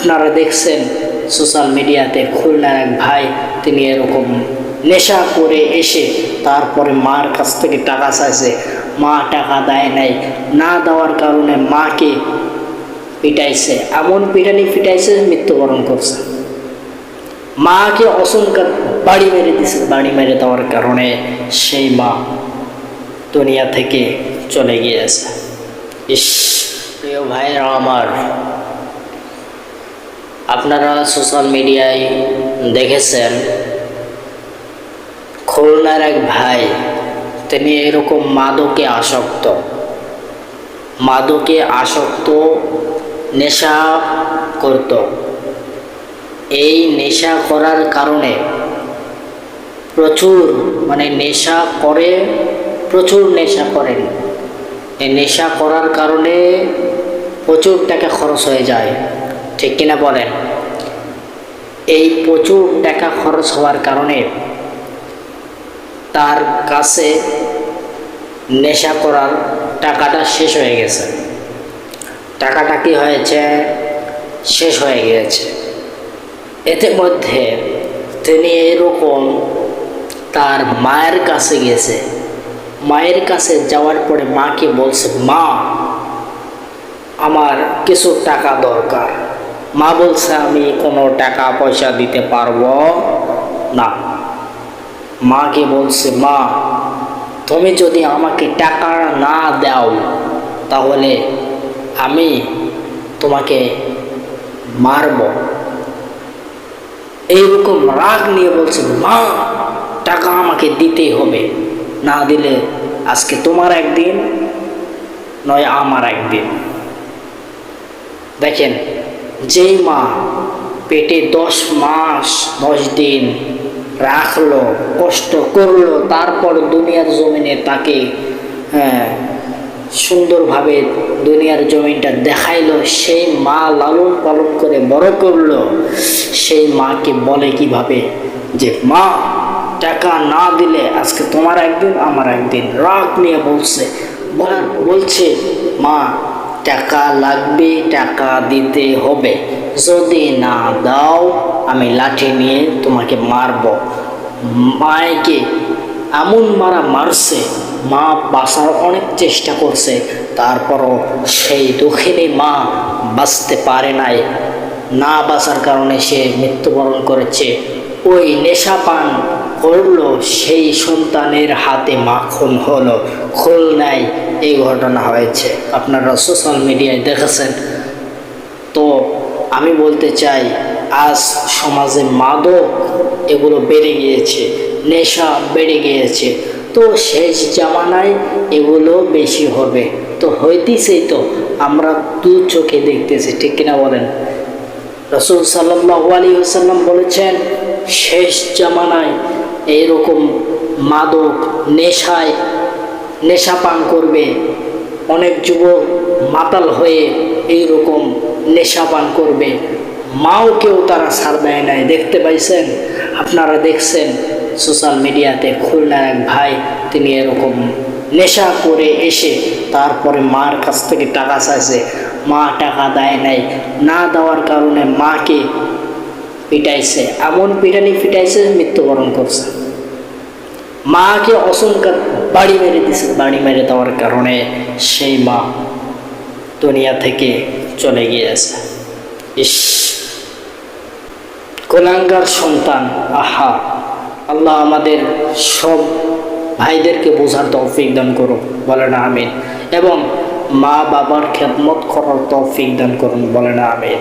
আপনারা দেখছেন সোশ্যাল মিডিয়াতে খুলনার এক ভাই, তিনি এরকম নেশা করে এসে তারপরে মার কাছ থেকে টাকা চাইছে, মা টাকা দেয় নাই, না দেওয়ার কারণে মাকে পিটাইছে, এমন পিটানি পিটাইছে মৃত্যুবরণ করছে। মাকে অসংখ্য বাড়ি মেরে দিছে, বাড়ি মেরে দেওয়ার কারণে সেই মা দুনিয়া থেকে চলে গিয়েছে। ইস, প্রিয় ভাইরা আমার, আপনারা সোশ্যাল মিডিয়ায় দেখেছেন খুলনার এক ভাই, তিনি এরকম মাদকে আসক্ত, নেশা করত। এই নেশা করার কারণে প্রচুর নেশা করেন। এই নেশা করার কারণে প্রচুর টাকা খরচ হয়ে যায়, ঠিক কিনা বলেন? এই প্রচুর টাকা খরচ হওয়ার কারণে তার কাছে নেশা করার টাকাটা শেষ হয়ে গেছে। টাকাটা কি হয়েছে? শেষ হয়ে গিয়েছে। এতে মধ্যে তিনি এরকম তার মায়ের কাছে গেছে। মায়ের কাছে যাওয়ার পরে মাকে বলছে, মা, আমার কিছু টাকা দরকার। মা বলছে, আমি কোনো টাকা পয়সা দিতে পারবো না। মাকে বলছে, মা, তুমি যদি আমাকে টাকা না দাও তাহলে আমি তোমাকে মারব। এইরকম রাগ নিয়ে বলছে, মা, টাকা আমাকে দিতেই হবে, না দিলে আজকে তোমার একদিন নয় আমার একদিন। দেখেন, যেই মা পেটে 10 মাস 10 দিন রাখলো, কষ্ট করলো, তারপর দুনিয়ার জমিনে তাকে সুন্দরভাবে দুনিয়ার জমিনটা দেখাইলো, সেই মা লালন পালন করে বড় করলো, সেই মাকে বলে কিভাবে যে, মা, টাকা না দিলে আজকে তোমার একদিন আমার একদিন। রাগ নিয়ে বলছে, মা, টাকা লাগবে, টাকা দিতে হবে, যদি না দাও আমি লাঠি নিয়ে তোমাকে মারব। মাকে এমন মারছে, মা বাঁচার অনেক চেষ্টা করছে, তারপরও সেই দুঃখিনী মা বাঁচতে পারে নাই। না বাঁচার কারণে সে মৃত্যুবরণ করেছে। ওই নেশা পান করলো, সেই সন্তানের হাতে মাখন হলো। খুলনায় এই ঘটনা হয়েছে, আপনারা সোশ্যাল মিডিয়ায় দেখেছেন। তো আমি বলতে চাই, আজ সমাজে মাদক এগুলো বেড়ে গিয়েছে, নেশা বেড়ে গিয়েছে। তো শেষ জামানায় এগুলো বেশি হবে, তো হইতেছেই, তো আমরা দু চোখে দেখতেছি, ঠিক কিনা বলেন? রাসূল সাল্লাল্লাহু আলাইহি ওয়াসাল্লাম বলেছেন, শেষ জামানায় এইরকম মাদক নেশা পান করবে। অনেক যুবক মাতাল হয়ে এইরকম নেশা পান করবে, মাও কেউ তারা ছাড় দেয় নাই। দেখতে পাইছেন, আপনারা দেখছেন সোশ্যাল মিডিয়াতে খুলনার এক ভাই, তিনি এরকম নেশা করে এসে তারপরে মার কাছ থেকে টাকা চাইছে, মা টাকা দেয় নাই, না দেওয়ার কারণে মাকে পিটাইছে, এমন পিটানি পিটাইছে মৃত্যুবরণ করছে। মাকে অসংখ্য বাড়ি মেরে দিছে, বাড়ি মেরে দেওয়ার কারণে সেই মা দুনিয়া থেকে চলে গিয়েছে। ইস, কুলাঙ্গার সন্তান। আহা, আল্লাহ আমাদের সব ভাইদেরকে বোঝার তৌফিক দান করুন, বলেন আমিন। এবং মা বাবার খেদমত করার তৌফিক দান করুন, বলেন আমিন।